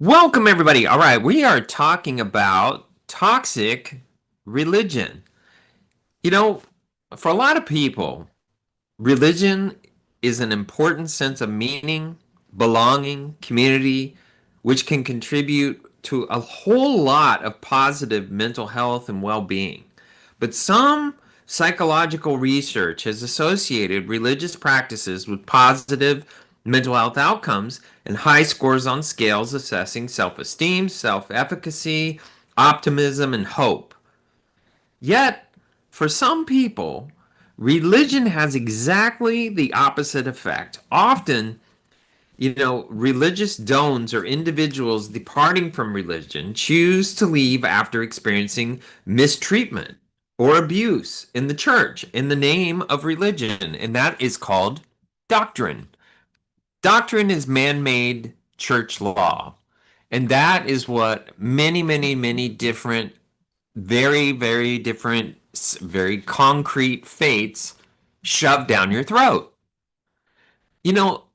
Welcome, everybody. All right, we are talking about toxic religion. You know, for a lot of people, religion is an important sense of meaning, belonging, community, which can contribute to a whole lot of positive mental health and well-being. But some psychological research has associated religious practices with positive mental health outcomes and high scores on scales assessing self-esteem, self-efficacy, optimism, and hope. Yet, for some people, religion has exactly the opposite effect. Often, religious donors or individuals departing from religion choose to leave after experiencing mistreatment or abuse in the church in the name of religion, and that is called doctrine. Doctrine is man-made church law, and that is what many, many, many different, very, very different, very concrete faiths shove down your throat. You know,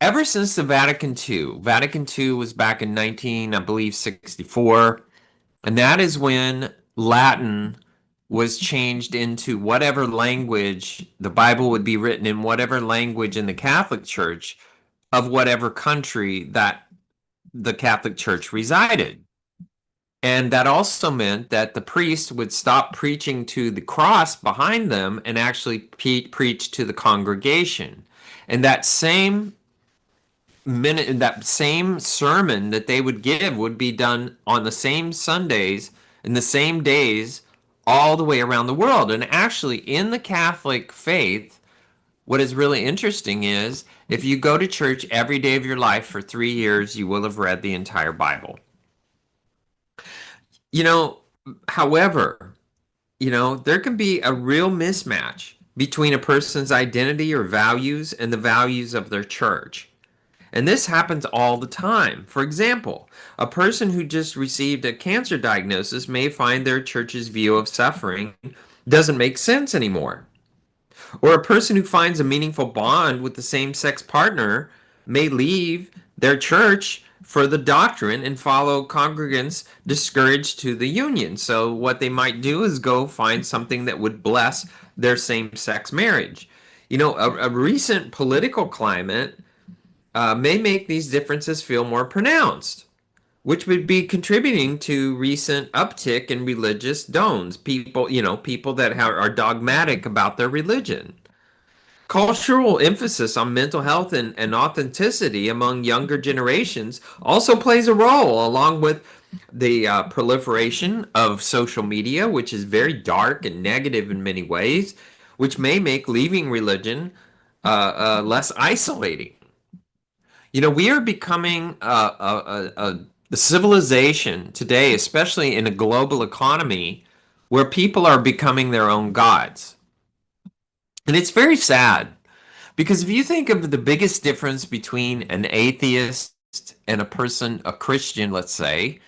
ever since the Vatican II was back in 19, I believe, 64, and that is when Latin was changed into whatever language the Bible would be written in, whatever language in the Catholic Church of whatever country that the Catholic Church resided. And that also meant that the priest would stop preaching to the cross behind them and actually preach to the congregation. And that same sermon that they would give would be done on the same Sundays in the same days all the way around the world. And actually, in the Catholic faith, what is really interesting is if you go to church every day of your life for 3 years, you will have read the entire Bible. You know, however, there can be a real mismatch between a person's identity or values and the values of their church. And this happens all the time. For example, a person who just received a cancer diagnosis may find their church's view of suffering doesn't make sense anymore. Or a person who finds a meaningful bond with the same-sex partner may leave their church for the doctrine and follow congregants discouraged to the union. So what they might do is go find something that would bless their same-sex marriage. A recent political climate may make these differences feel more pronounced, which would be contributing to recent uptick in religious dones, people that are dogmatic about their religion. Cultural emphasis on mental health and authenticity among younger generations also plays a role, along with the proliferation of social media, which is very dark and negative in many ways, which may make leaving religion less isolating. We are becoming a civilization today, especially in a global economy, where people are becoming their own gods. And it's very sad because if you think of the biggest difference between an atheist and a Christian, let's say,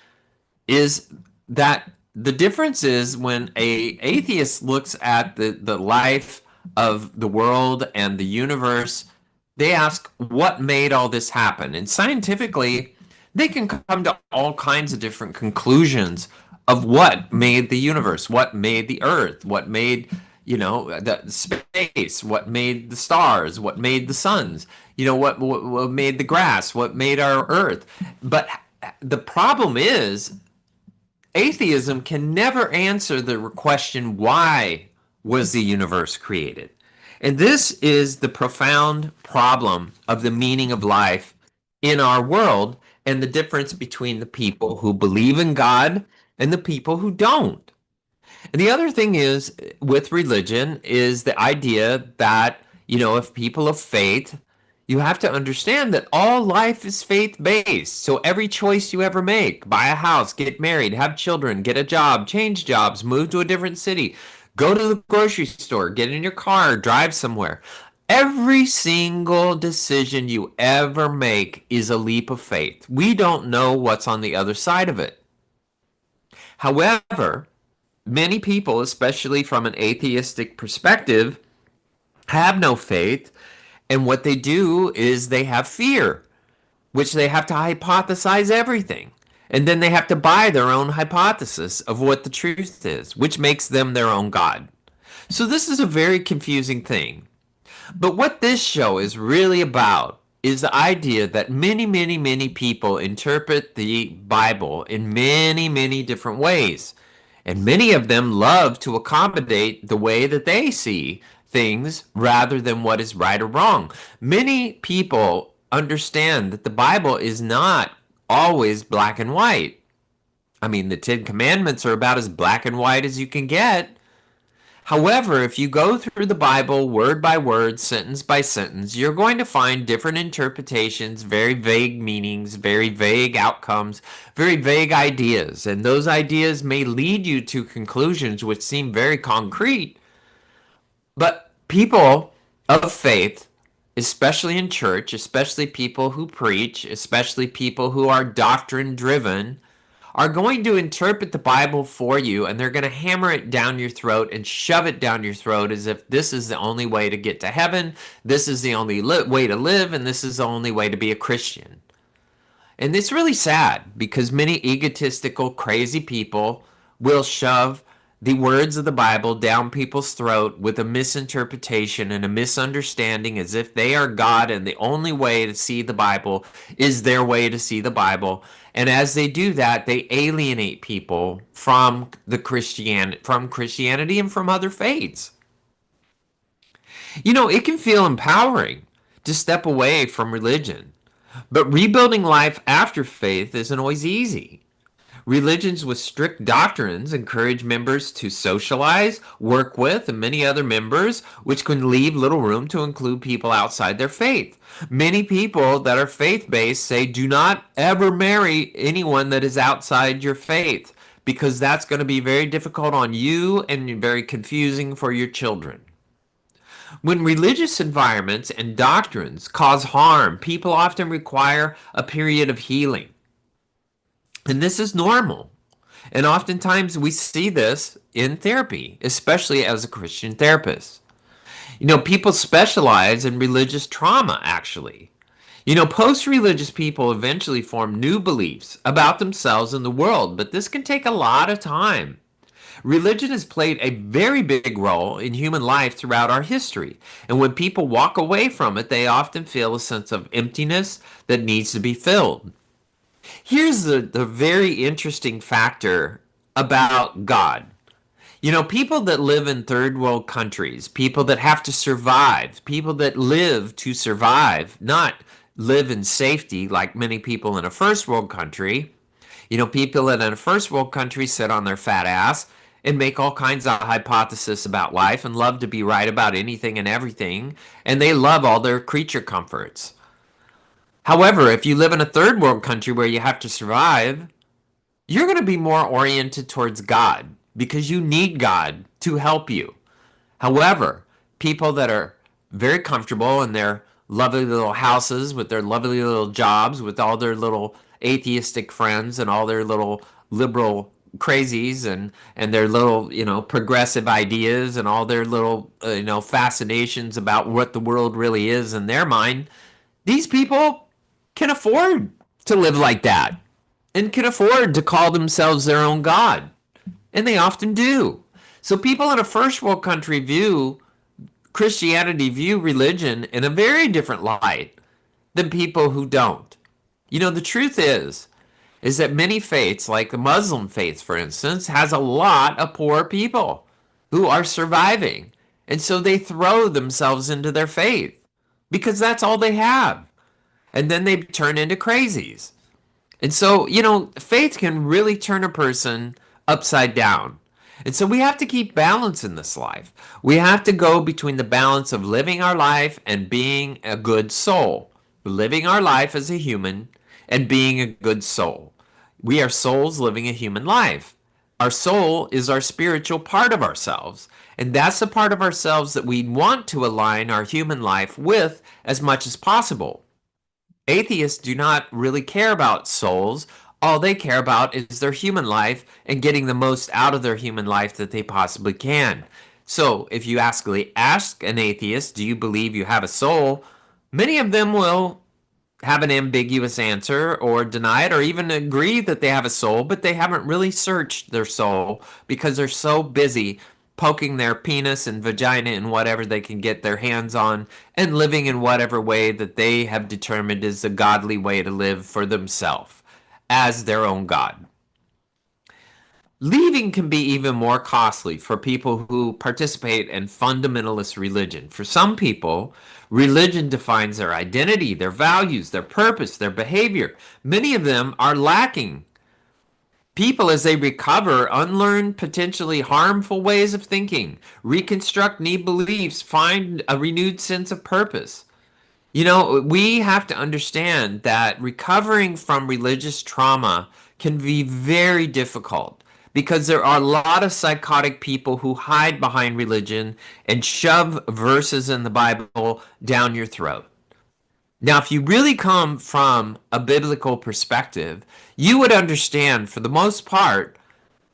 is that the difference is when a atheist looks at the life of the world and the universe, they ask what made all this happen. And scientifically, they can come to all kinds of different conclusions of what made the universe, what made the earth, what made the space, what made the stars, what made the suns, what made the grass, what made our earth. But the problem is atheism can never answer the question, why was the universe created? And this is the profound problem of the meaning of life in our world and the difference between the people who believe in God and the people who don't. And the other thing is with religion is the idea that, if people of faith, you have to understand that all life is faith-based. So every choice you ever make, buy a house, get married, have children, get a job, change jobs, move to a different city, go to the grocery store, get in your car, drive somewhere. Every single decision you ever make is a leap of faith. We don't know what's on the other side of it. However, many people, especially from an atheistic perspective, have no faith, and what they do is they have fear. which they have to hypothesize everything. And then they have to buy their own hypothesis of what the truth is, which makes them their own God. So this is a very confusing thing. But what this show is really about is the idea that many, many, many people interpret the Bible in many, many different ways. And many of them love to accommodate the way that they see things rather than what is right or wrong. Many people understand that the Bible is not always black and white. I mean, the Ten Commandments are about as black and white as you can get. However, if you go through the Bible word by word, sentence by sentence, you're going to find different interpretations, very vague meanings, very vague outcomes, very vague ideas. And those ideas may lead you to conclusions which seem very concrete. But people of faith, especially in church, especially people who preach, especially people who are doctrine driven, are going to interpret the Bible for you, and they're going to hammer it down your throat and shove it down your throat as if this is the only way to get to heaven, this is the only way to live, and this is the only way to be a Christian. And it's really sad because many egotistical, crazy people will shove the words of the Bible down people's throat with a misinterpretation and a misunderstanding as if they are God and the only way to see the Bible is their way to see the Bible. And as they do that, they alienate people from Christianity and from other faiths. You know, it can feel empowering to step away from religion, but rebuilding life after faith isn't always easy. Religions with strict doctrines encourage members to socialize, work with, and many other members, which can leave little room to include people outside their faith. Many people that are faith-based say do not ever marry anyone that is outside your faith because that's going to be very difficult on you and very confusing for your children. When religious environments and doctrines cause harm, people often require a period of healing. And this is normal. And oftentimes we see this in therapy, especially as a Christian therapist. You know, people specialize in religious trauma, actually. You know, post religious people eventually form new beliefs about themselves and the world, but this can take a lot of time. Religion has played a very big role in human life throughout our history. And when people walk away from it, they often feel a sense of emptiness that needs to be filled. Here's the very interesting factor about God. You know, people that live in third world countries, people that have to survive, people that live to survive, not live in safety like many people in a first world country. You know, people that in a first world country sit on their fat ass and make all kinds of hypotheses about life and love to be right about anything and everything, and they love all their creature comforts. However, if you live in a third world country where you have to survive, you're going to be more oriented towards God because you need God to help you. However, people that are very comfortable in their lovely little houses with their lovely little jobs, with all their little atheistic friends and all their little liberal crazies and their little, you know, progressive ideas and all their little, fascinations about what the world really is in their mind, these people can afford to live like that and can afford to call themselves their own God. And they often do. So people in a first world country view religion in a very different light than people who don't. You know, the truth is that many faiths, like the Muslim faith, for instance, has a lot of poor people who are surviving. And so they throw themselves into their faith because that's all they have. And then they turn into crazies. And so, you know, faith can really turn a person upside down. And so we have to keep balance in this life. We have to go between the balance of living our life and being a good soul. Living our life as a human and being a good soul. We are souls living a human life. Our soul is our spiritual part of ourselves. And that's the part of ourselves that we want to align our human life with as much as possible. Atheists do not really care about souls. All they care about is their human life and getting the most out of their human life that they possibly can. So if you ask an atheist, do you believe you have a soul? Many of them will have an ambiguous answer or deny it or even agree that they have a soul, but they haven't really searched their soul because they're so busy poking their penis and vagina in whatever they can get their hands on and living in whatever way that they have determined is the godly way to live for themselves as their own God. Leaving can be even more costly for people who participate in fundamentalist religion. For some people, religion defines their identity, their values, their purpose, their behavior. Many of them are lacking. People, as they recover, unlearn potentially harmful ways of thinking, reconstruct new beliefs, find a renewed sense of purpose. You know, we have to understand that recovering from religious trauma can be very difficult because there are a lot of psychotic people who hide behind religion and shove verses in the Bible down your throat. Now, if you really come from a biblical perspective, you would understand for the most part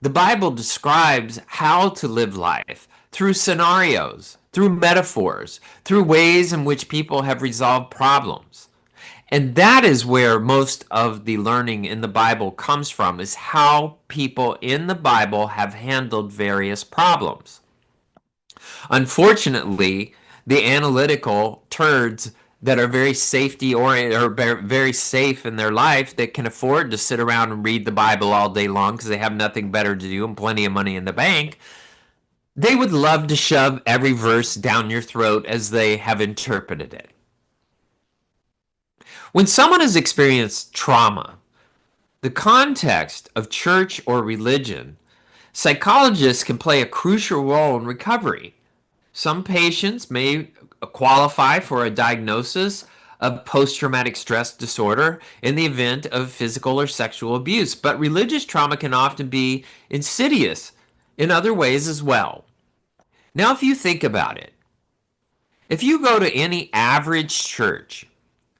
the Bible describes how to live life through scenarios, through metaphors, through ways in which people have resolved problems. And that is where most of the learning in the Bible comes from, is how people in the Bible have handled various problems. Unfortunately, the analytical turds that are very safety oriented or very safe in their life that can afford to sit around and read the Bible all day long because they have nothing better to do and plenty of money in the bank, they would love to shove every verse down your throat as they have interpreted it. When someone has experienced trauma, the context of church or religion, psychologists can play a crucial role in recovery. Some patients may qualify for a diagnosis of post-traumatic stress disorder in the event of physical or sexual abuse, but religious trauma can often be insidious in other ways as well. Now, if you think about it, if you go to any average church,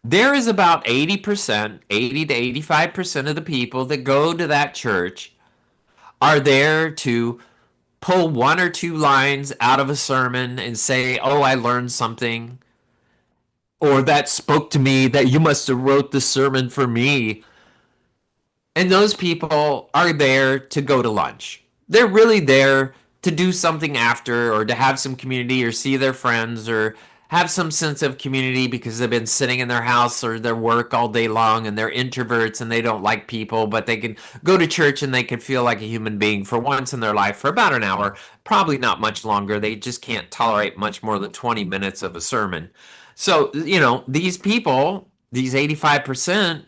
there is about 80%, 80 to 85% of the people that go to that church are there to pull one or two lines out of a sermon and say, "Oh, I learned something," or "That spoke to me, that you must have wrote the sermon for me." And those people are there to go to lunch. They're really there to do something after, or to have some community, or see their friends, or have some sense of community because they've been sitting in their house or their work all day long and they're introverts and they don't like people, but they can go to church and they can feel like a human being for once in their life for about an hour, probably not much longer. They just can't tolerate much more than 20 minutes of a sermon. So, you know, these people, these 85%,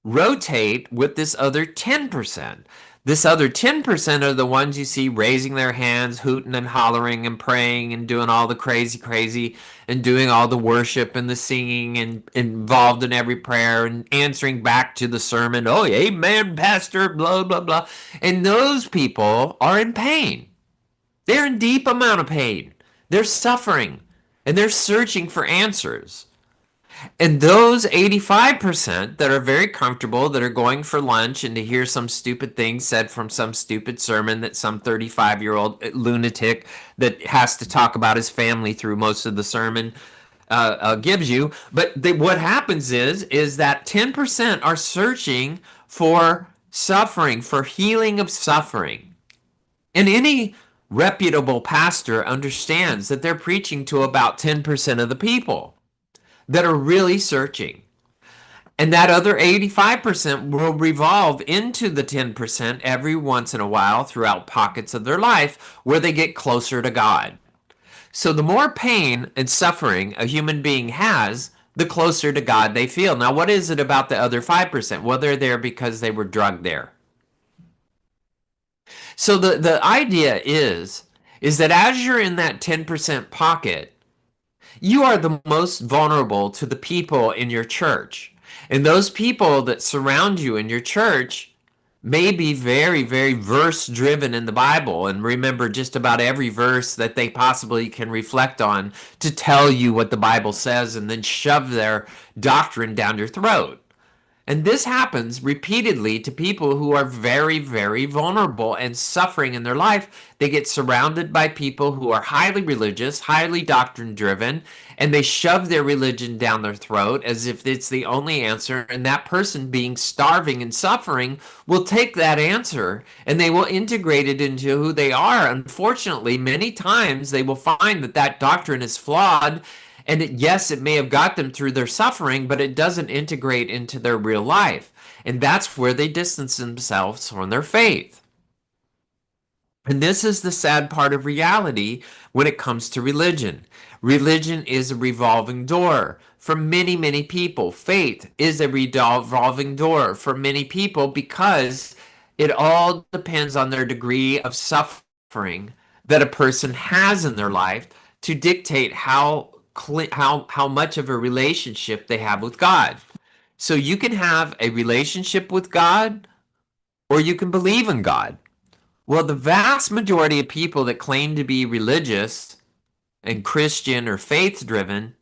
rotate with this other 10%. This other 10% are the ones you see raising their hands, hooting and hollering and praying and doing all the crazy and doing all the worship and the singing and involved in every prayer and answering back to the sermon. "Oh, amen, pastor," blah, blah, blah. And those people are in pain. They're in deep amount of pain. They're suffering and they're searching for answers. And those 85% that are very comfortable, that are going for lunch and to hear some stupid thing said from some stupid sermon that some 35-year-old lunatic that has to talk about his family through most of the sermon gives you. But what happens is that 10% are searching for suffering, for healing of suffering. And any reputable pastor understands that they're preaching to about 10% of the people that are really searching. And that other 85% will revolve into the 10% every once in a while throughout pockets of their life where they get closer to God. So the more pain and suffering a human being has, the closer to God they feel. Now, what is it about the other 5%? Well, they're there because they were drugged there. So the idea is that as you're in that 10% pocket, you are the most vulnerable to the people in your church. And those people that surround you in your church may be very, very verse driven in the Bible and remember just about every verse that they possibly can reflect on to tell you what the Bible says and then shove their doctrine down your throat. And this happens repeatedly to people who are very, very vulnerable and suffering in their life. They get surrounded by people who are highly religious, highly doctrine driven, and they shove their religion down their throat as if it's the only answer. And that person, being starving and suffering, will take that answer and they will integrate it into who they are. Unfortunately, many times they will find that that doctrine is flawed, and yes, it may have got them through their suffering, but it doesn't integrate into their real life. And that's where they distance themselves from their faith. And this is the sad part of reality when it comes to religion. Religion is a revolving door for many, many people. Faith is a revolving door for many people because it all depends on their degree of suffering that a person has in their life to dictate how much of a relationship they have with God. So you can have a relationship with God or you can believe in God. Well, the vast majority of people that claim to be religious and Christian or faith driven,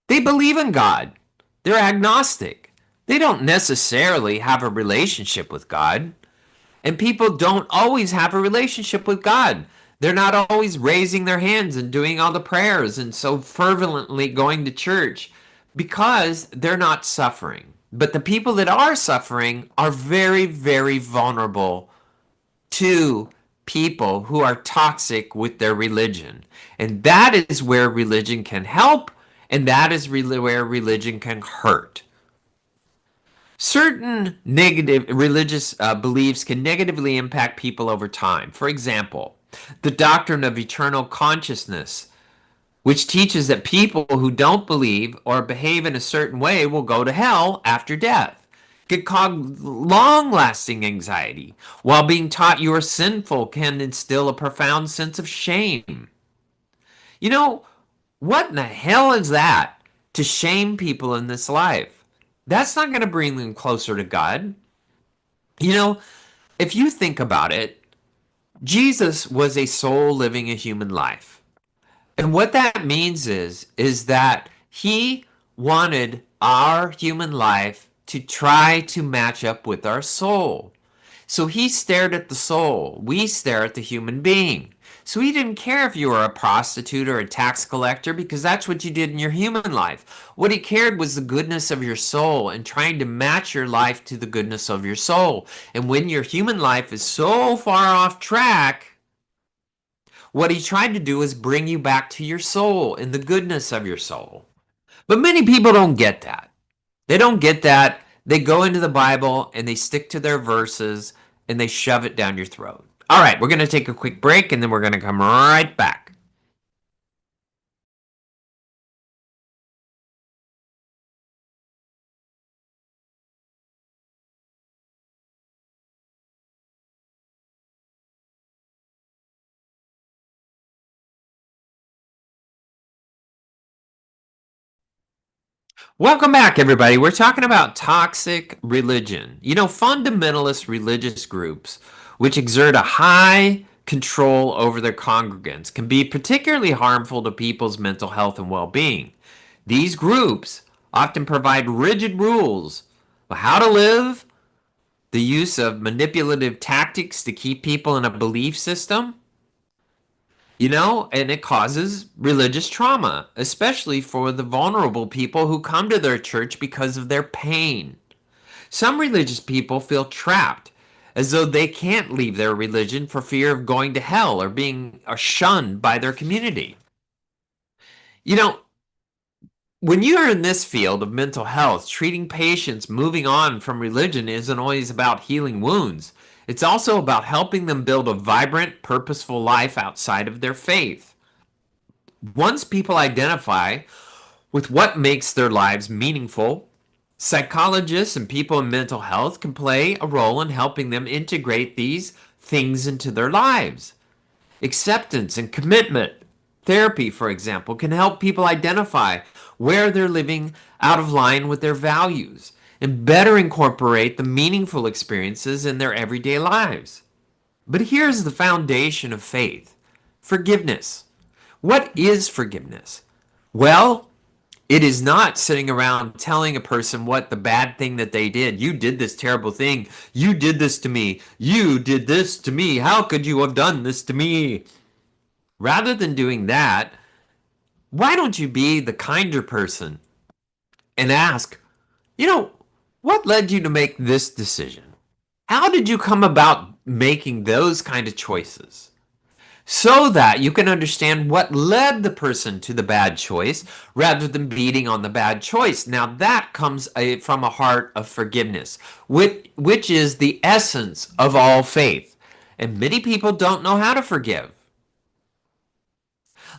they believe in God. They're agnostic. They don't necessarily have a relationship with God. And people don't always have a relationship with God. They're not always raising their hands and doing all the prayers and so fervently going to church because they're not suffering. But the people that are suffering are very, very vulnerable to people who are toxic with their religion. And that is where religion can help, and that is where religion can hurt. Certain negative religious beliefs can negatively impact people over time. For example, the doctrine of eternal consciousness, which teaches that people who don't believe or behave in a certain way will go to hell after death, can cause long-lasting anxiety, while being taught you are sinful can instill a profound sense of shame. You know, what in the hell is that to shame people in this life? That's not going to bring them closer to God. You know, if you think about it, Jesus was a soul living a human life. And what that means is that he wanted our human life to try to match up with our soul. So he stared at the soul. We stare at the human being. So he didn't care if you were a prostitute or a tax collector because that's what you did in your human life. What he cared was the goodness of your soul and trying to match your life to the goodness of your soul. And when your human life is so far off track, what he tried to do is bring you back to your soul and the goodness of your soul. But many people don't get that. They don't get that. They go into the Bible and they stick to their verses and they shove it down your throat. All right, we're going to take a quick break and then we're going to come right back. Welcome back, everybody. We're talking about toxic religion. You know, fundamentalist religious groups, which exert a high control over their congregants, can be particularly harmful to people's mental health and well being. These groups often provide rigid rules of how to live, the use of manipulative tactics to keep people in a belief system, and it causes religious trauma, especially for the vulnerable people who come to their church because of their pain. Some religious people feel trapped, as though they can't leave their religion for fear of going to hell or being shunned by their community. You know, when you're in this field of mental health, treating patients moving on from religion isn't always about healing wounds. It's also about helping them build a vibrant, purposeful life outside of their faith. Once people identify with what makes their lives meaningful, psychologists and people in mental health can play a role in helping them integrate these things into their lives. Acceptance and commitment. Therapy, for example, can help people identify where they're living out of line with their values and better incorporate the meaningful experiences in their everyday lives. But here's the foundation of faith: forgiveness. What is forgiveness? Well, It is not sitting around telling a person what the bad thing that they did. You did this terrible thing. You did this to me. You did this to me. How could you have done this to me? Rather than doing that, why don't you be the kinder person and ask, you know, what led you to make this decision? How did you come about making those kind of choices? So that you can understand what led the person to the bad choice rather than beating on the bad choice. Now, that comes from a heart of forgiveness, which is the essence of all faith. And many people don't know how to forgive.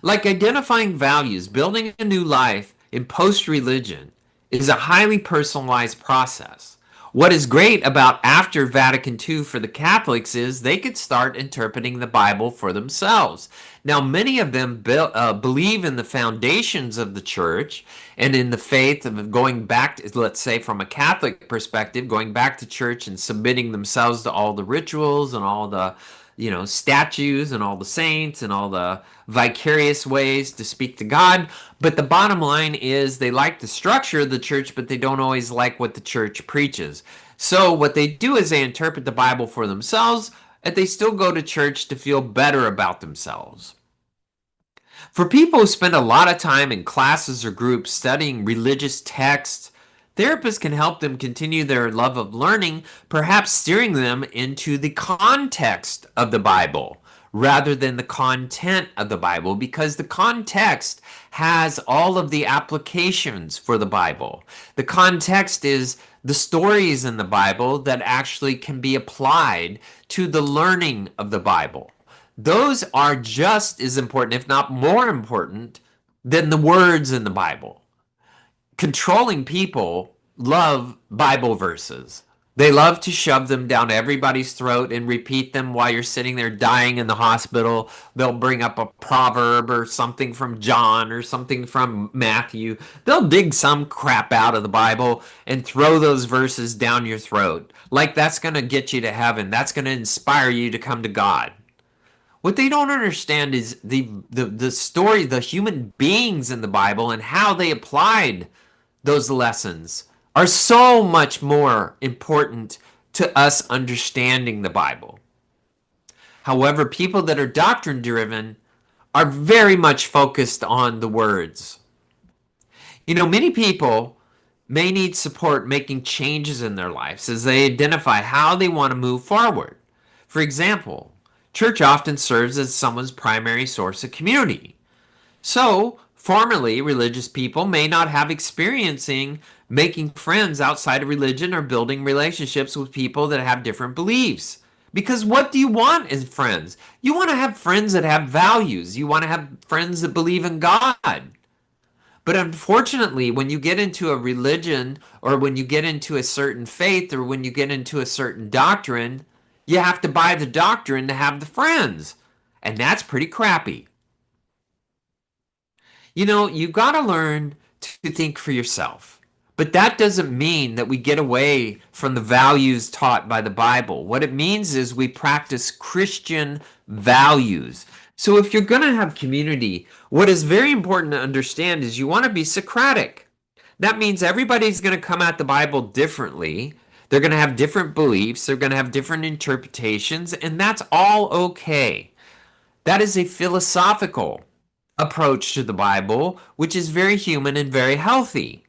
Like identifying values, building a new life in post religion is a highly personalized process. What is great about after Vatican II for the Catholics is they could start interpreting the Bible for themselves. Now, many of them believe in the foundations of the church and in the faith of going back, to, let's say, from a Catholic perspective, going back to church and submitting themselves to all the rituals and all the statues and all the saints and all the vicarious ways to speak to God. But the bottom line is they like the structure of the church, but they don't always like what the church preaches. So what they do is they interpret the Bible for themselves, and they still go to church to feel better about themselves. For people who spend a lot of time in classes or groups studying religious texts, therapists can help them continue their love of learning, perhaps steering them into the context of the Bible rather than the content of the Bible, because the context has all of the applications for the Bible. The context is the stories in the Bible that actually can be applied to the learning of the Bible. Those are just as important, if not more important, than the words in the Bible. Controlling people love Bible verses. They love to shove them down everybody's throat and repeat them while you're sitting there dying in the hospital. They'll bring up a proverb or something from John or something from Matthew. They'll dig some crap out of the Bible and throw those verses down your throat. Like that's going to get you to heaven. That's going to inspire you to come to God. What they don't understand is the story, the human beings in the Bible and how they applied those lessons are so much more important to us understanding the Bible. However, people that are doctrine driven are very much focused on the words. Many people may need support making changes in their lives as they identify how they want to move forward. For example, church often serves as someone's primary source of community. So, formerly, religious people may not have experiencing making friends outside of religion or building relationships with people that have different beliefs. Because what do you want as friends? You want to have friends that have values. You want to have friends that believe in God. But unfortunately, when you get into a religion or when you get into a certain faith or when you get into a certain doctrine, you have to buy the doctrine to have the friends. And that's pretty crappy. You got to learn to think for yourself. But that doesn't mean that we get away from the values taught by the Bible. What it means is we practice Christian values. So if you're going to have community, what is very important to understand is you want to be Socratic. That means everybody's going to come at the Bible differently. They're going to have different beliefs. They're going to have different interpretations, and that's all okay. That is a philosophical approach to the Bible, which is very human and very healthy.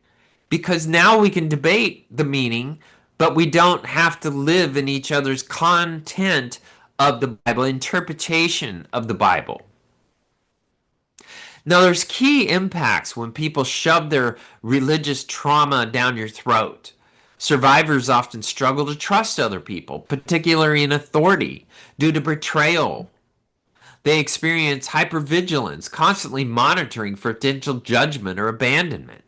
Because now we can debate the meaning, but we don't have to live in each other's content of the Bible, interpretation of the Bible. Now, there's key impacts when people shove their religious trauma down your throat. Survivors often struggle to trust other people, particularly in authority, due to betrayal. They experience hypervigilance, constantly monitoring for potential judgment or abandonment.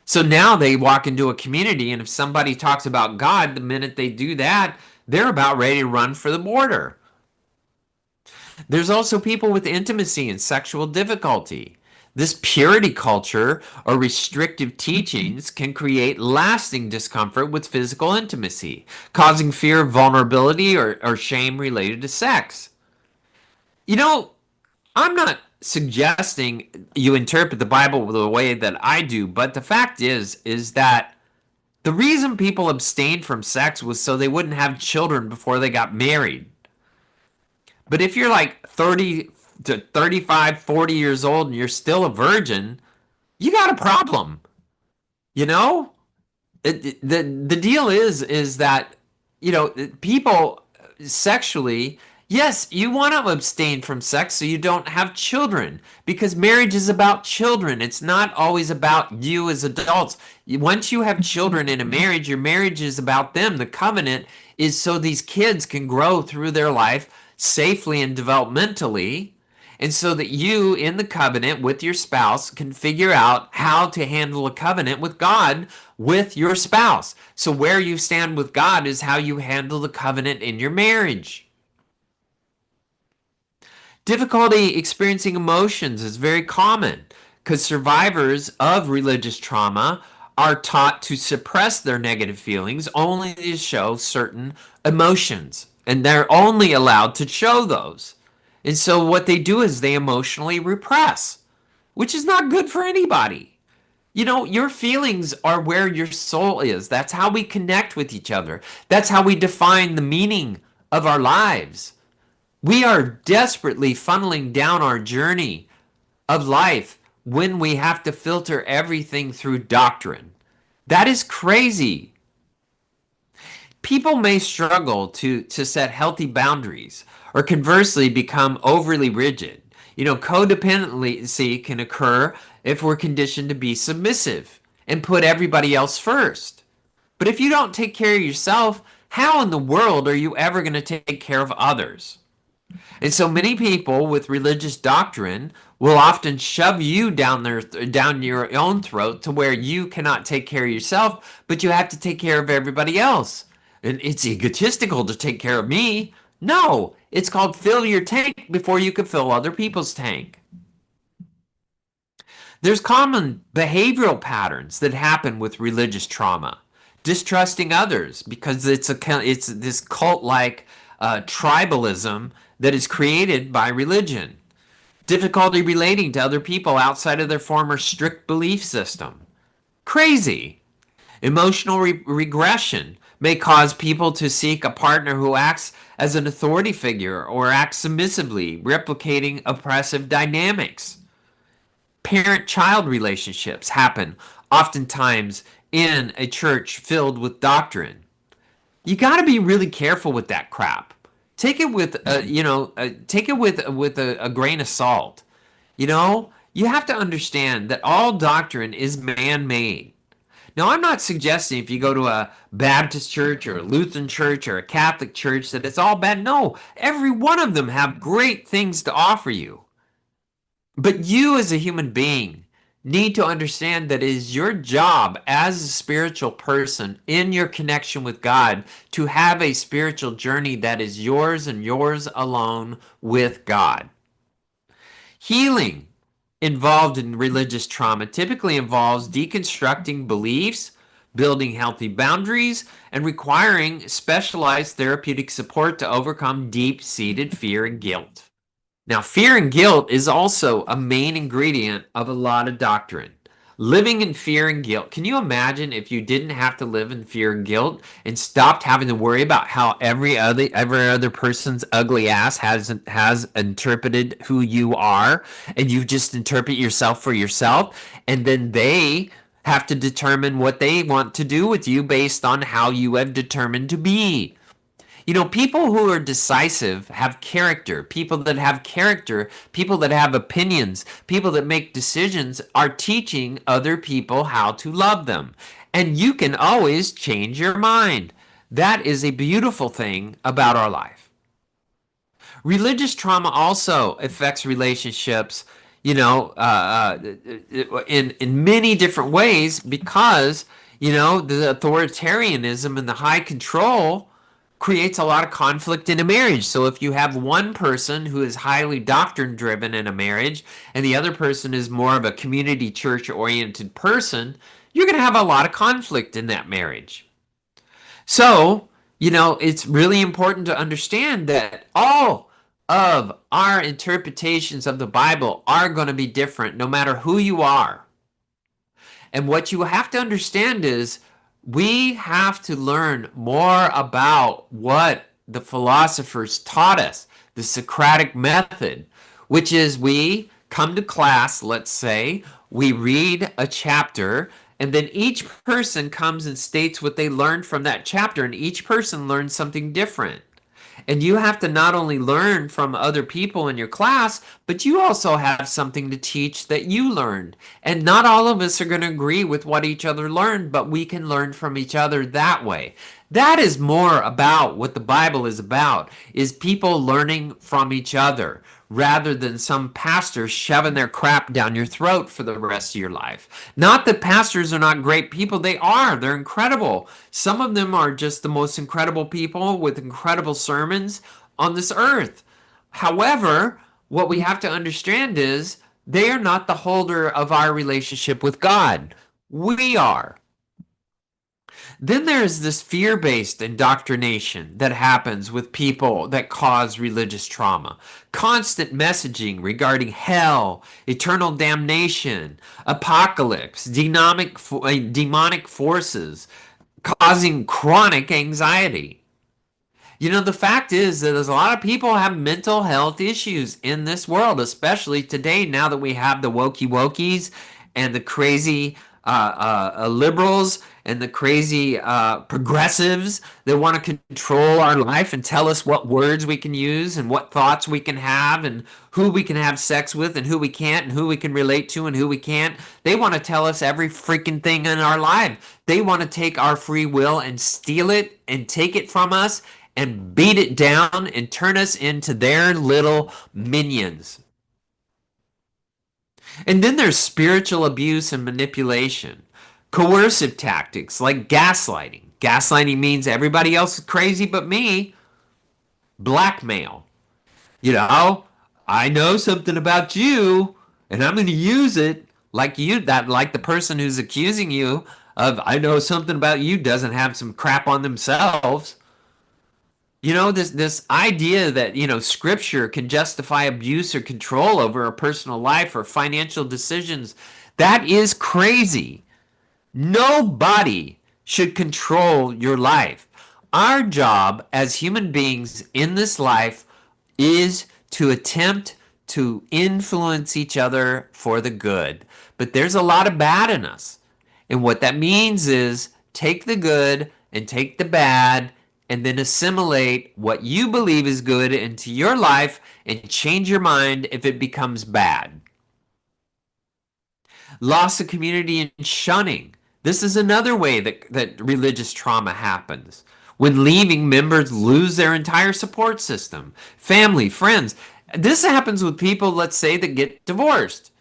So now they walk into a community, and if somebody talks about God, the minute they do that, they're about ready to run for the border. There's also people with intimacy and sexual difficulty. This purity culture or restrictive teachings can create lasting discomfort with physical intimacy, causing fear of vulnerability or shame related to sex. I'm not suggesting you interpret the Bible the way that I do, but the fact is that the reason people abstained from sex was so they wouldn't have children before they got married. But if you're like 30 to 35, 40 years old and you're still a virgin, you got a problem, you know? The deal is that people sexually, yes, you want to abstain from sex so you don't have children because marriage is about children. It's not always about you as adults. Once you have children in a marriage, your marriage is about them. The covenant is so these kids can grow through their life safely and developmentally, and so that you, in the covenant with your spouse, can figure out how to handle a covenant with God with your spouse. So, where you stand with God is how you handle the covenant in your marriage. Difficulty experiencing emotions is very common because survivors of religious trauma are taught to suppress their negative feelings only to show certain emotions, and they're only allowed to show those. And so what they do is they emotionally repress, which is not good for anybody. Your feelings are where your soul is. That's how we connect with each other. That's how we define the meaning of our lives. We are desperately funneling down our journey of life when we have to filter everything through doctrine. That is crazy. People may struggle to set healthy boundaries or conversely become overly rigid. Codependency can occur if we're conditioned to be submissive and put everybody else first. But if you don't take care of yourself, how in the world are you ever going to take care of others? And so many people with religious doctrine will often shove you down your own throat to where you cannot take care of yourself, but you have to take care of everybody else. And it's egotistical to take care of me. No, it's called fill your tank before you can fill other people's tank. There's common behavioral patterns that happen with religious trauma. Distrusting others because it's this cult-like tribalism that is created by religion. Difficulty relating to other people outside of their former strict belief system. Crazy. Emotional regression may cause people to seek a partner who acts as an authority figure or acts submissively, replicating oppressive dynamics. Parent-child relationships happen oftentimes in a church filled with doctrine. You got to be really careful with that crap. Take it with take it with a grain of salt. You have to understand that all doctrine is man-made. Now, I'm not suggesting if you go to a Baptist church or a Lutheran church or a Catholic church that it's all bad. No, every one of them have great things to offer you. But you as a human being need to understand that it is your job as a spiritual person in your connection with God to have a spiritual journey that is yours and yours alone with God. Healing involved in religious trauma typically involves deconstructing beliefs, building healthy boundaries, and requiring specialized therapeutic support to overcome deep-seated fear and guilt. Now, fear and guilt is also a main ingredient of a lot of doctrine. Living in fear and guilt. Can you imagine if you didn't have to live in fear and guilt and stopped having to worry about how every other person's ugly ass has interpreted who you are, and you just interpret yourself for yourself, and then they have to determine what they want to do with you based on how you have determined to be. People who are decisive have character. People that have character, people that have opinions, people that make decisions are teaching other people how to love them. And you can always change your mind. That is a beautiful thing about our life. Religious trauma also affects relationships, in many different ways because, the authoritarianism and the high control creates a lot of conflict in a marriage. So if you have one person who is highly doctrine driven in a marriage and the other person is more of a community church oriented person, you're going to have a lot of conflict in that marriage. So, it's really important to understand that all of our interpretations of the Bible are going to be different no matter who you are. And what you have to understand is we have to learn more about what the philosophers taught us, the Socratic method, which is we come to class, let's say, we read a chapter, and then each person comes and states what they learned from that chapter, and each person learns something different. And you have to not only learn from other people in your class, but you also have something to teach that you learned. And not all of us are going to agree with what each other learned, but we can learn from each other that way. That is more about what the Bible is about, is people learning from each other rather than some pastor shoving their crap down your throat for the rest of your life. Not that pastors are not great people, they are. They're incredible. Some of them are just the most incredible people with incredible sermons on this earth. However, what we have to understand is they are not the holder of our relationship with God. We are. Then there's this fear-based indoctrination that happens with people that cause religious trauma. Constant messaging regarding hell, eternal damnation, apocalypse, demonic forces, causing chronic anxiety. You know, the fact is that there's a lot of people have mental health issues in this world, especially today, now that we have the wokey wokies and the crazy liberals and the crazy progressives that want to control our life and tell us what words we can use and what thoughts we can have and who we can have sex with and who we can't and who we can relate to and who we can't. They want to tell us every freaking thing in our life. They want to take our free will and steal it and take it from us and beat it down and turn us into their little minions. And then there's spiritual abuse and manipulation, coercive tactics like gaslighting. Gaslighting means everybody else is crazy but me. Blackmail. You know, I know something about you and I'm going to use it like like the person who's accusing you of I know something about you doesn't have some crap on themselves. You know, this idea that, scripture can justify abuse or control over a personal life or financial decisions, that is crazy. Nobody should control your life. Our job as human beings in this life is to attempt to influence each other for the good. But there's a lot of bad in us. And what that means is take the good and take the bad and then assimilate what you believe is good into your life and change your mind if it becomes bad. Loss of community and shunning. This is another way that religious trauma happens. When leaving, members lose their entire support system, family, friends. This happens with people, let's say, that get divorced.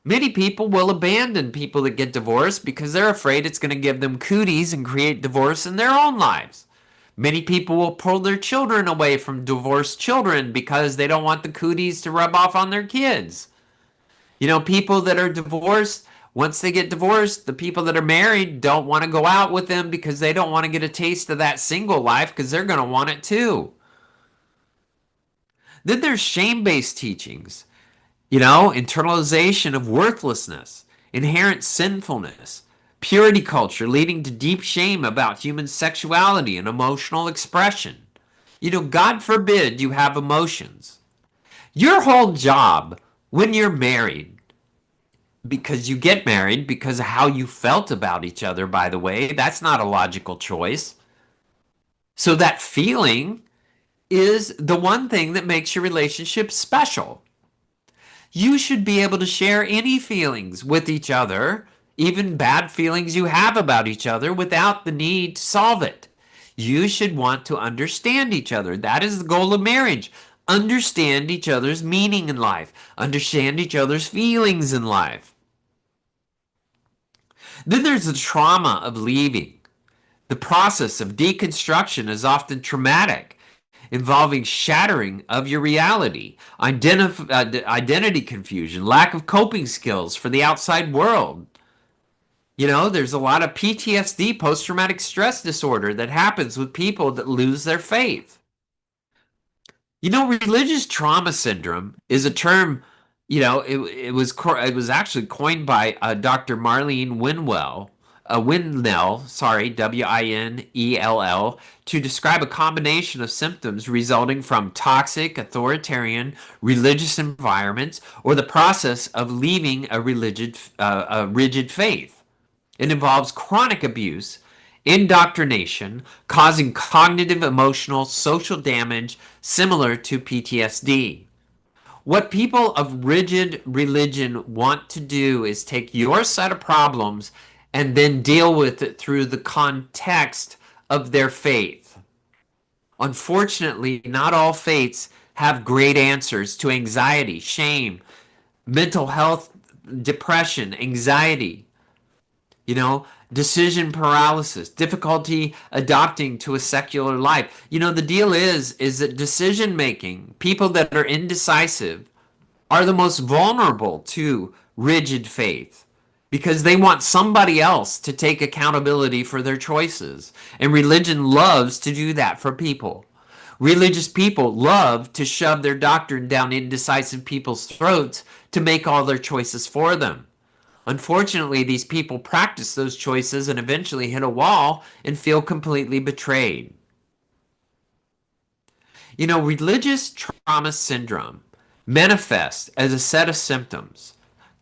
Many people will abandon people that get divorced because they're afraid it's going to give them cooties and create divorce in their own lives. Many people will pull their children away from divorced children because they don't want the cooties to rub off on their kids. You know, people that are divorced, once they get divorced, the people that are married don't want to go out with them because they don't want to get a taste of that single life because they're going to want it too. Then there's shame-based teachings, internalization of worthlessness, inherent sinfulness, purity culture leading to deep shame about human sexuality and emotional expression. God forbid you have emotions. Your whole job when you're married, because you get married because of how you felt about each other, by the way, that's not a logical choice. So that feeling is the one thing that makes your relationship special. You should be able to share any feelings with each other, even bad feelings you have about each other, without the need to solve it. You should want to understand each other. That is the goal of marriage. Understand each other's meaning in life. Understand each other's feelings in life. Then there's the trauma of leaving. The process of deconstruction is often traumatic, involving shattering of your reality, identity confusion, lack of coping skills for the outside world. There's a lot of PTSD, post-traumatic stress disorder, that happens with people that lose their faith. Religious trauma syndrome is a term, it was actually coined by Dr. Marlene Winell, sorry, Winell, to describe a combination of symptoms resulting from toxic, authoritarian, religious environments or the process of leaving a rigid faith. It involves chronic abuse, indoctrination, causing cognitive, emotional, social damage similar to PTSD. What people of rigid religion want to do is take your set of problems and then deal with it through the context of their faith. Unfortunately, not all faiths have great answers to anxiety, shame, mental health, depression, anxiety, you know, decision paralysis, difficulty adopting to a secular life. The deal is that decision making, people that are indecisive are the most vulnerable to rigid faith because they want somebody else to take accountability for their choices. And religion loves to do that for people. Religious people love to shove their doctrine down indecisive people's throats to make all their choices for them. Unfortunately, these people practice those choices and eventually hit a wall and feel completely betrayed. Religious trauma syndrome manifests as a set of symptoms.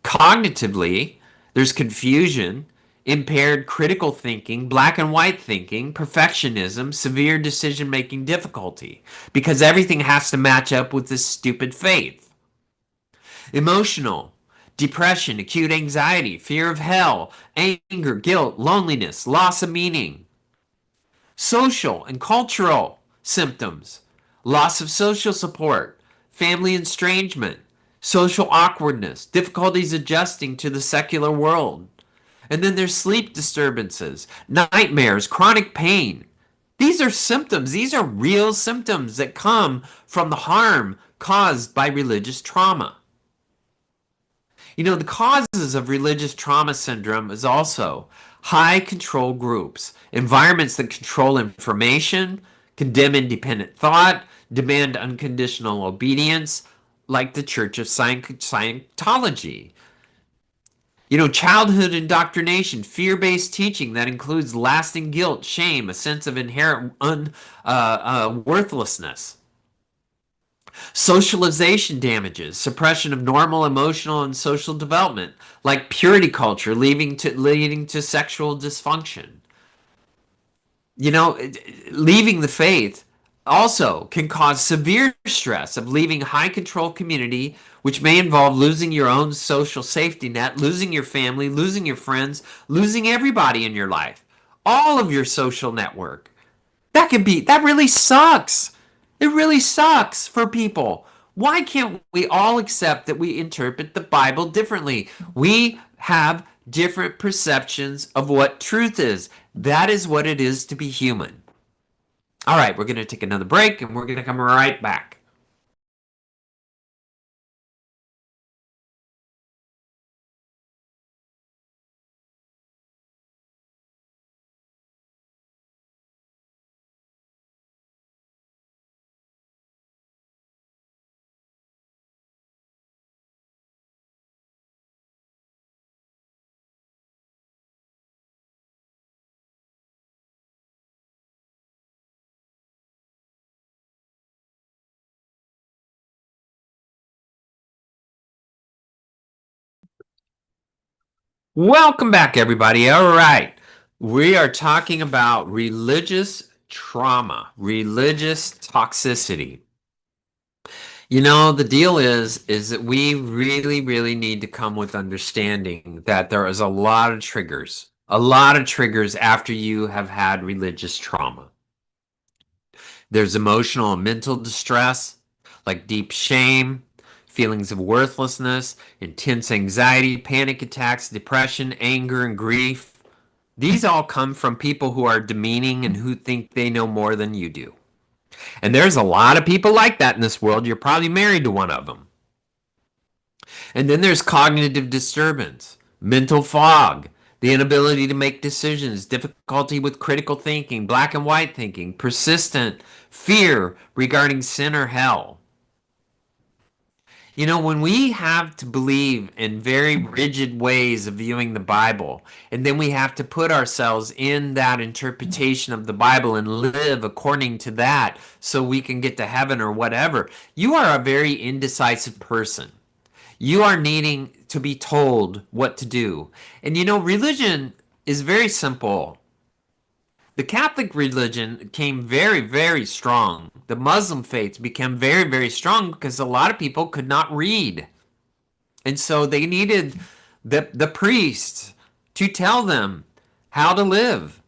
Cognitively, there's confusion, impaired critical thinking, black and white thinking, perfectionism, severe decision making difficulty, because everything has to match up with this stupid faith. Emotional, depression, acute anxiety, fear of hell, anger, guilt, loneliness, loss of meaning. Social and cultural symptoms, loss of social support, family estrangement, social awkwardness, difficulties adjusting to the secular world. And then there's sleep disturbances, nightmares, chronic pain. These are symptoms. These are real symptoms that come from the harm caused by religious trauma. The causes of religious trauma syndrome is also high control groups, environments that control information, condemn independent thought, demand unconditional obedience, like the Church of Scientology. Childhood indoctrination, fear-based teaching that includes lasting guilt, shame, a sense of inherent worthlessness. Socialization damages, suppression of normal emotional and social development, like purity culture leading to sexual dysfunction. You know, leaving the faith also can cause severe stress of leaving high control community, which may involve losing your own social safety net, losing your family, losing your friends, losing everybody in your life, all of your social network. That really sucks. It really sucks for people. Why can't we all accept that we interpret the Bible differently? We have different perceptions of what truth is. That is what it is to be human. All right, we're going to take another break and we're going to come right back. Welcome back, everybody. All right. We are talking about religious trauma, religious toxicity. The deal is that we really, really need to come with understanding that there is a lot of triggers after you have had religious trauma. There's emotional and mental distress, like deep shame, feelings of worthlessness, intense anxiety, panic attacks, depression, anger, and grief. These all come from people who are demeaning and who think they know more than you do. And there's a lot of people like that in this world. You're probably married to one of them. And then there's cognitive disturbance, mental fog, the inability to make decisions, difficulty with critical thinking, black and white thinking, persistent fear regarding sin or hell. When we have to believe in very rigid ways of viewing the Bible, and then we have to put ourselves in that interpretation of the Bible and live according to that so we can get to heaven or whatever, you are a very indecisive person. You are needing to be told what to do. And religion is very simple. The Catholic religion came very, very strong. The Muslim faith became very, very strong because a lot of people could not read. And so they needed the priests to tell them how to live.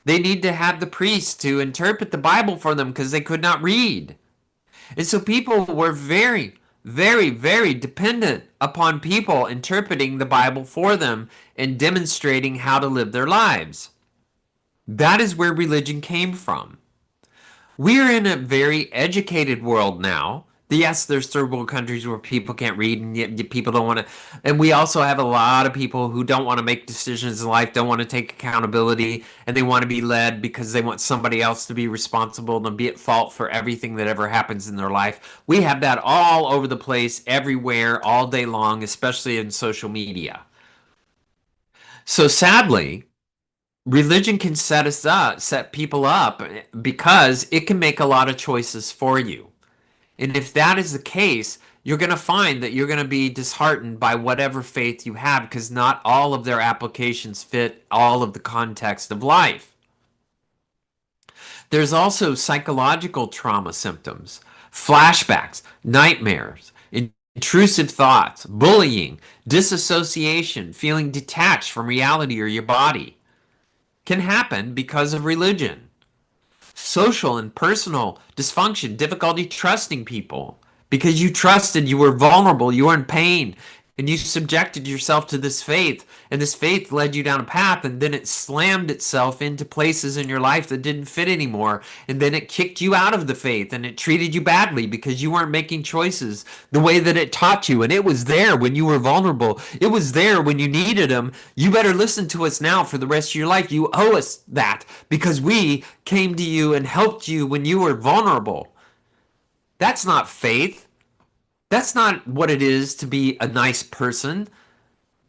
They need to have the priests to interpret the Bible for them because they could not read. And so people were very, very, very dependent upon people interpreting the Bible for them and demonstrating how to live their lives. That is where religion came from. We're in a very educated world now. Yes, there's third world countries where people can't read and yet people don't want to. And we also have a lot of people who don't want to make decisions in life, don't want to take accountability, and they want to be led because they want somebody else to be responsible and be at fault for everything that ever happens in their life. We have that all over the place, everywhere, all day long, especially in social media. So sadly, religion can set people up because it can make a lot of choices for you. And if that is the case, you're going to find that you're going to be disheartened by whatever faith you have because not all of their applications fit all of the context of life. There's also psychological trauma symptoms, flashbacks, nightmares, intrusive thoughts, bullying, disassociation, feeling detached from reality or your body can happen because of religion. Social and personal dysfunction, difficulty trusting people because you trusted, you were vulnerable, you were in pain, and you subjected yourself to this faith, and this faith led you down a path, and then it slammed itself into places in your life that didn't fit anymore, and then it kicked you out of the faith, and it treated you badly because you weren't making choices the way that it taught you, and it was there when you were vulnerable. It was there when you needed them. You better listen to us now for the rest of your life. You owe us that because we came to you and helped you when you were vulnerable. That's not faith. That's not what it is to be a nice person.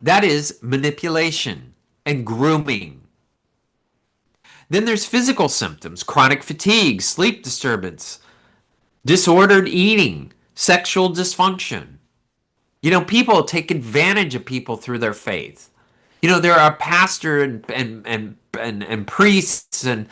That is manipulation and grooming. Then there's physical symptoms, chronic fatigue, sleep disturbance, disordered eating, sexual dysfunction. People take advantage of people through their faith. There are pastors and priests and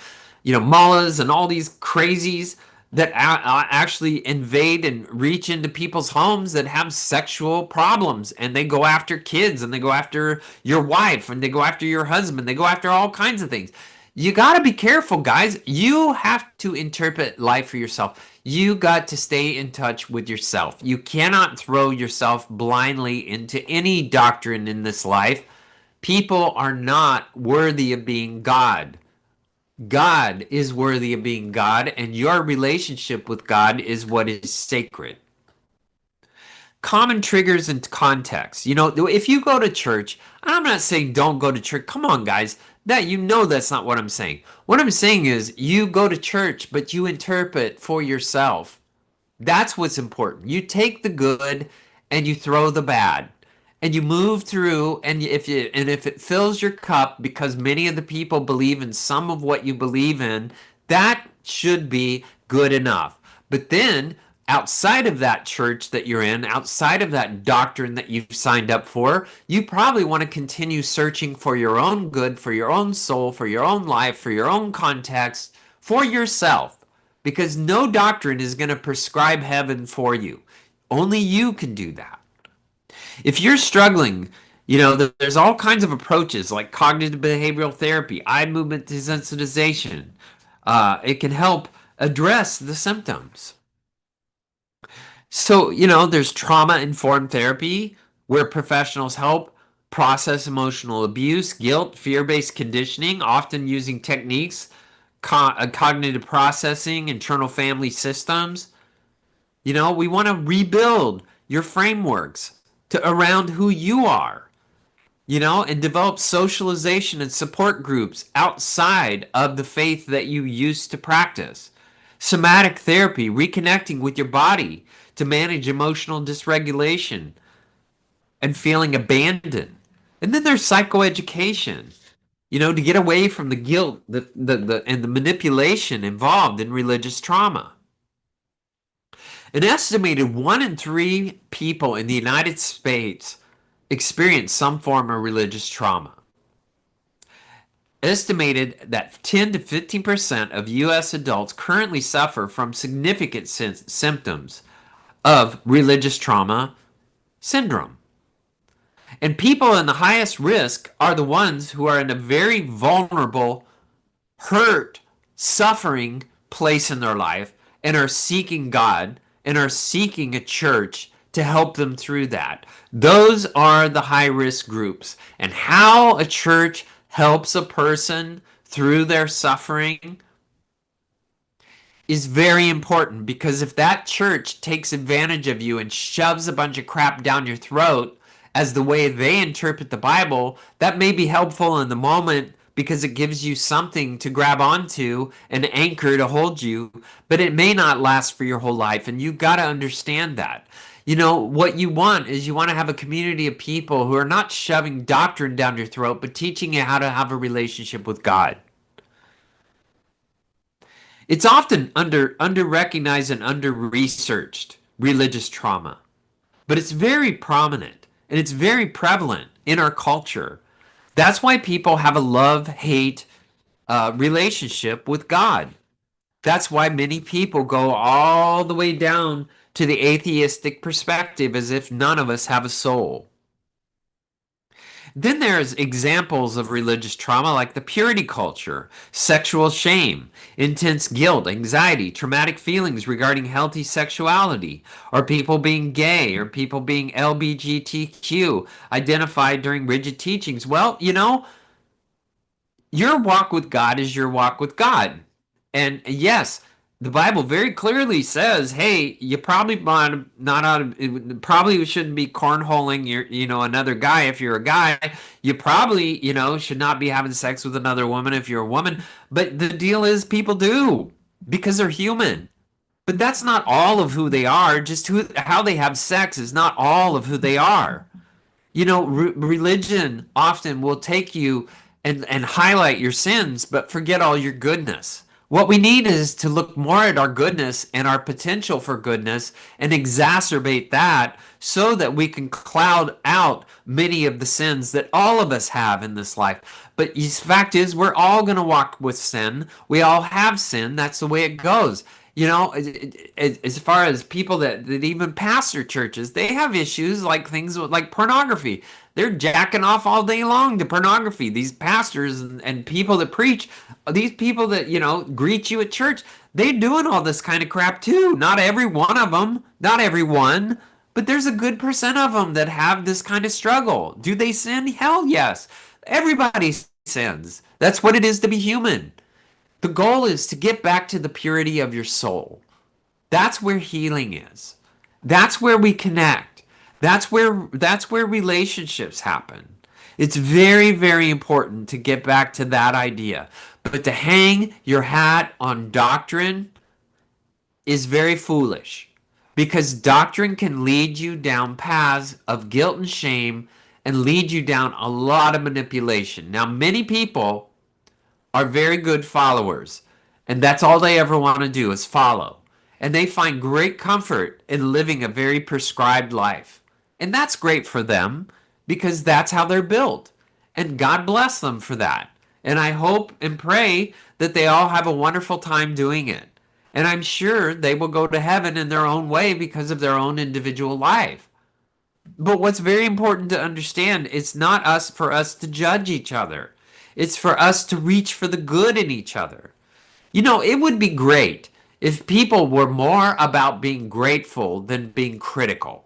mullahs and all these crazies that actually invade and reach into people's homes that have sexual problems, and they go after kids, and they go after your wife, and they go after your husband, they go after all kinds of things. You got to be careful, guys. You have to interpret life for yourself. You got to stay in touch with yourself. You cannot throw yourself blindly into any doctrine in this life. People are not worthy of being God. God is worthy of being God, and your relationship with God is what is sacred. Common triggers and context. If you go to church, I'm not saying don't go to church. Come on, guys. That's not what I'm saying. What I'm saying is you go to church, but you interpret for yourself. That's what's important. You take the good and you throw the bad. And you move through, and if it fills your cup because many of the people believe in some of what you believe in, that should be good enough. But then outside of that church that you're in, outside of that doctrine that you've signed up for, you probably want to continue searching for your own good, for your own soul, for your own life, for your own context, for yourself. Because no doctrine is going to prescribe heaven for you. Only you can do that. If you're struggling, there's all kinds of approaches like cognitive behavioral therapy, eye movement desensitization. It can help address the symptoms. So, there's trauma-informed therapy where professionals help process emotional abuse, guilt, fear-based conditioning, often using techniques, cognitive processing, internal family systems. We want to rebuild your frameworks around who you are. and develop socialization and support groups outside of the faith that you used to practice. Somatic therapy, reconnecting with your body to manage emotional dysregulation and feeling abandoned. And then there's psychoeducation, to get away from the guilt and the manipulation involved in religious trauma. An estimated 1 in 3 people in the United States experience some form of religious trauma. Estimated that 10 to 15% of U.S. adults currently suffer from significant symptoms of religious trauma syndrome. And people in the highest risk are the ones who are in a very vulnerable, hurt, suffering place in their life and are seeking God and are seeking a church to help them through that. Those are the high risk groups. And how a church helps a person through their suffering is very important, because if that church takes advantage of you and shoves a bunch of crap down your throat as the way they interpret the Bible, that may be helpful in the moment because it gives you something to grab onto, an anchor to hold you, but it may not last for your whole life, and you got to understand that. What you want is you want to have a community of people who are not shoving doctrine down your throat, but teaching you how to have a relationship with God. It's often under recognized and under researched, religious trauma, but it's very prominent and it's very prevalent in our culture. That's why people have a love-hate relationship with God. That's why many people go all the way down to the atheistic perspective, as if none of us have a soul. Then there's examples of religious trauma like the purity culture, sexual shame, intense guilt, anxiety, traumatic feelings regarding healthy sexuality, or people being gay, or people being LGBTQ identified during rigid teachings. Well, your walk with God is your walk with God. And yes, the Bible very clearly says, hey, you probably not out of, probably shouldn't be cornholing another guy if you're a guy. You probably, should not be having sex with another woman if you're a woman. But the deal is people do, because they're human. But that's not all of who they are. Just how they have sex is not all of who they are. Religion often will take you and highlight your sins, but forget all your goodness. What we need is to look more at our goodness and our potential for goodness and exacerbate that so that we can cloud out many of the sins that all of us have in this life. But the fact is, we're all going to walk with sin. We all have sin. That's the way it goes. As far as people that even pastor churches, they have issues like things like pornography. They're jacking off all day long to pornography. These pastors and people that preach, these people that, greet you at church, they're doing all this kind of crap too. Not every one of them, not everyone, but there's a good percent of them that have this kind of struggle. Do they sin? Hell yes. Everybody sins. That's what it is to be human. The goal is to get back to the purity of your soul. That's where healing is. That's where we connect. That's where relationships happen. It's very, very important to get back to that idea. But to hang your hat on doctrine is very foolish, because doctrine can lead you down paths of guilt and shame and lead you down a lot of manipulation. Now, many people are very good followers, and that's all they ever want to do is follow. And they find great comfort in living a very prescribed life. And that's great for them, because that's how they're built. And God bless them for that. And I hope and pray that they all have a wonderful time doing it. And I'm sure they will go to heaven in their own way because of their own individual life. But what's very important to understand, it's not for us to judge each other. It's for us to reach for the good in each other. It would be great if people were more about being grateful than being critical.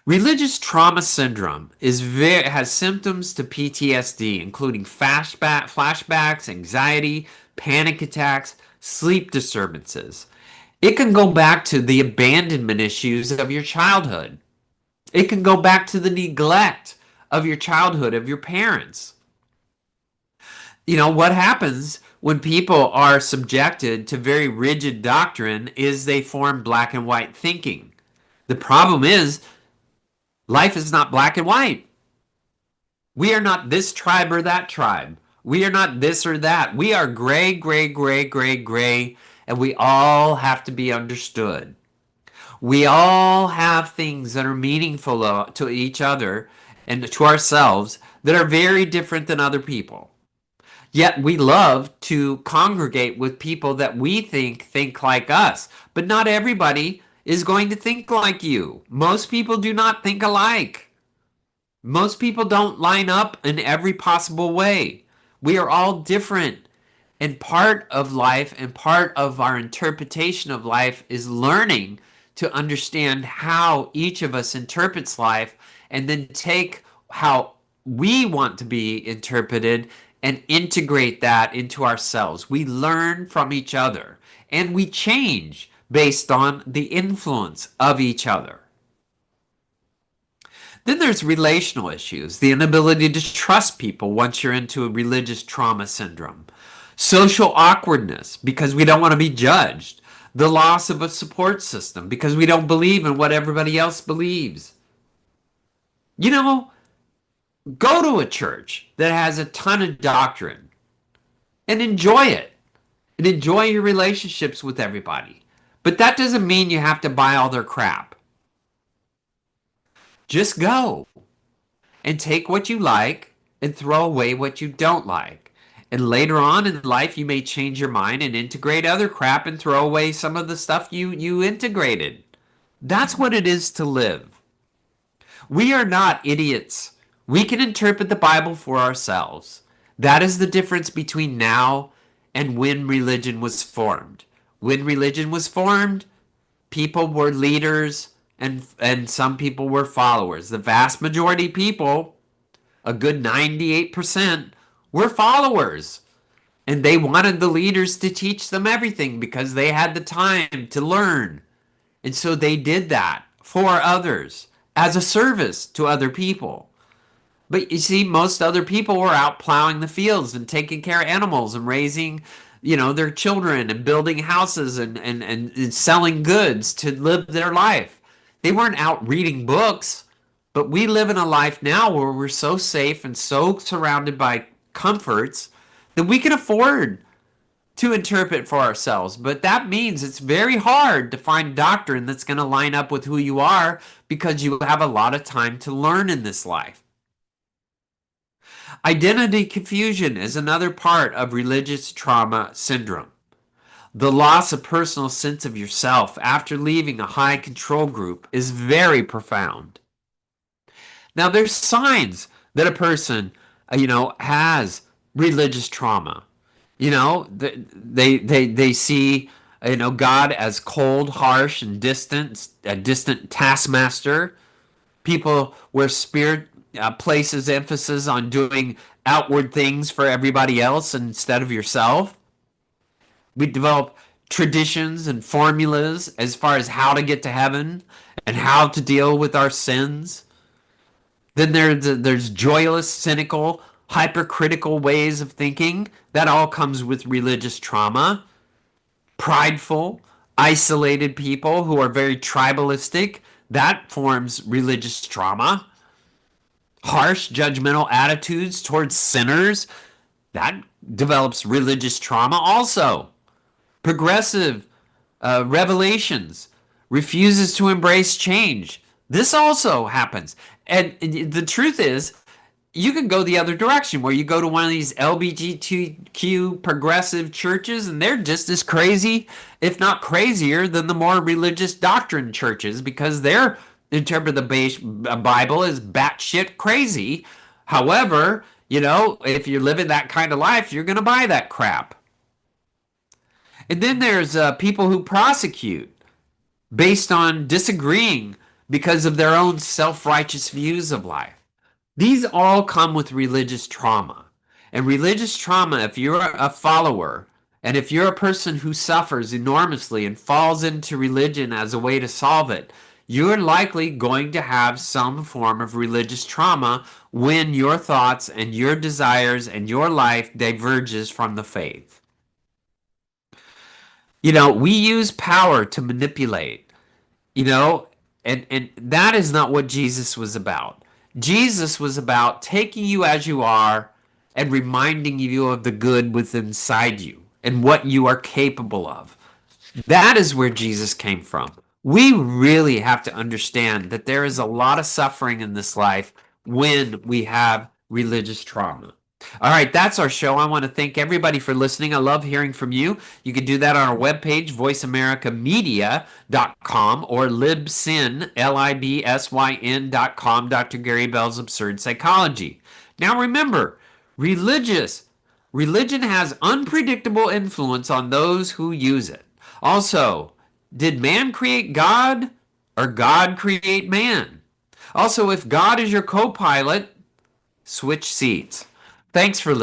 Religious trauma syndrome has symptoms to PTSD, including flashbacks, anxiety, panic attacks, sleep disturbances. It can go back to the abandonment issues of your childhood. It can go back to the neglect of your childhood, of your parents. What happens when people are subjected to very rigid doctrine is they form black and white thinking. The problem is life is not black and white. We are not this tribe or that tribe. We are not this or that. We are gray, gray, gray, gray, gray, and we all have to be understood. We all have things that are meaningful to each other and to ourselves that are very different than other people. Yet we love to congregate with people that we think like us. But not everybody is going to think like you. Most people do not think alike. Most people don't line up in every possible way. We are all different. And part of life and part of our interpretation of life is learning to understand how each of us interprets life and then take how we want to be interpreted and integrate that into ourselves. We learn from each other and we change based on the influence of each other. Then there's relational issues, the inability to trust people once you're into a religious trauma syndrome. Social awkwardness because we don't want to be judged. The loss of a support system because we don't believe in what everybody else believes. You know, go to a church that has a ton of doctrine and enjoy it and enjoy your relationships with everybody. But that doesn't mean you have to buy all their crap. Just go and take what you like and throw away what you don't like. And later on in life, you may change your mind and integrate other crap and throw away some of the stuff you integrated. That's what it is to live. We are not idiots. We can interpret the Bible for ourselves. That is the difference between now and when religion was formed. When religion was formed, people were leaders and some people were followers. The vast majority of people, a good 98%, were followers. And they wanted the leaders to teach them everything because they had the time to learn. And so they did that for others as a service to other people. But you see, most other people were out plowing the fields and taking care of animals and raising, their children and building houses and selling goods to live their life. They weren't out reading books. But we live in a life now where we're so safe and so surrounded by comforts that we can afford to interpret for ourselves. But that means it's very hard to find doctrine that's going to line up with who you are because you have a lot of time to learn in this life. Identity confusion is another part of religious trauma syndrome. The loss of personal sense of yourself after leaving a high control group is very profound. Now, there's signs that a person, has religious trauma. They see, God as cold, harsh, and distant, a distant taskmaster. People where spirit places emphasis on doing outward things for everybody else instead of yourself. We develop traditions and formulas as far as how to get to heaven and how to deal with our sins. Then there's joyless, cynical, hypercritical ways of thinking. That all comes with religious trauma. Prideful, isolated people who are very tribalistic. That forms religious trauma. Harsh, judgmental attitudes towards sinners. That develops religious trauma also. Progressive revelations. Refuses to embrace change. This also happens. And the truth is, you can go the other direction where you go to one of these LGBTQ progressive churches and they're just as crazy, if not crazier, than the more religious doctrine churches because they're interpret the Bible as batshit crazy. However, if you're living that kind of life, you're going to buy that crap. And then there's people who prosecute based on disagreeing because of their own self-righteous views of life. These all come with religious trauma. And religious trauma, if you're a follower, and if you're a person who suffers enormously and falls into religion as a way to solve it, you're likely going to have some form of religious trauma when your thoughts and your desires and your life diverges from the faith. We use power to manipulate, you know, and that is not what Jesus was about. Jesus was about taking you as you are and reminding you of the good within inside you and what you are capable of. That is where Jesus came from. We really have to understand that there is a lot of suffering in this life when we have religious trauma. All right, that's our show. I want to thank everybody for listening. I love hearing from you. You can do that on our webpage, voiceamericamedia.com, or libsyn, libsyn.com, Dr. Gary Bell's Absurd Psychology. Now remember, religious religion has unpredictable influence on those who use it. Also, did man create God or God create man? Also, if God is your co pilot, switch seats. Thanks for listening.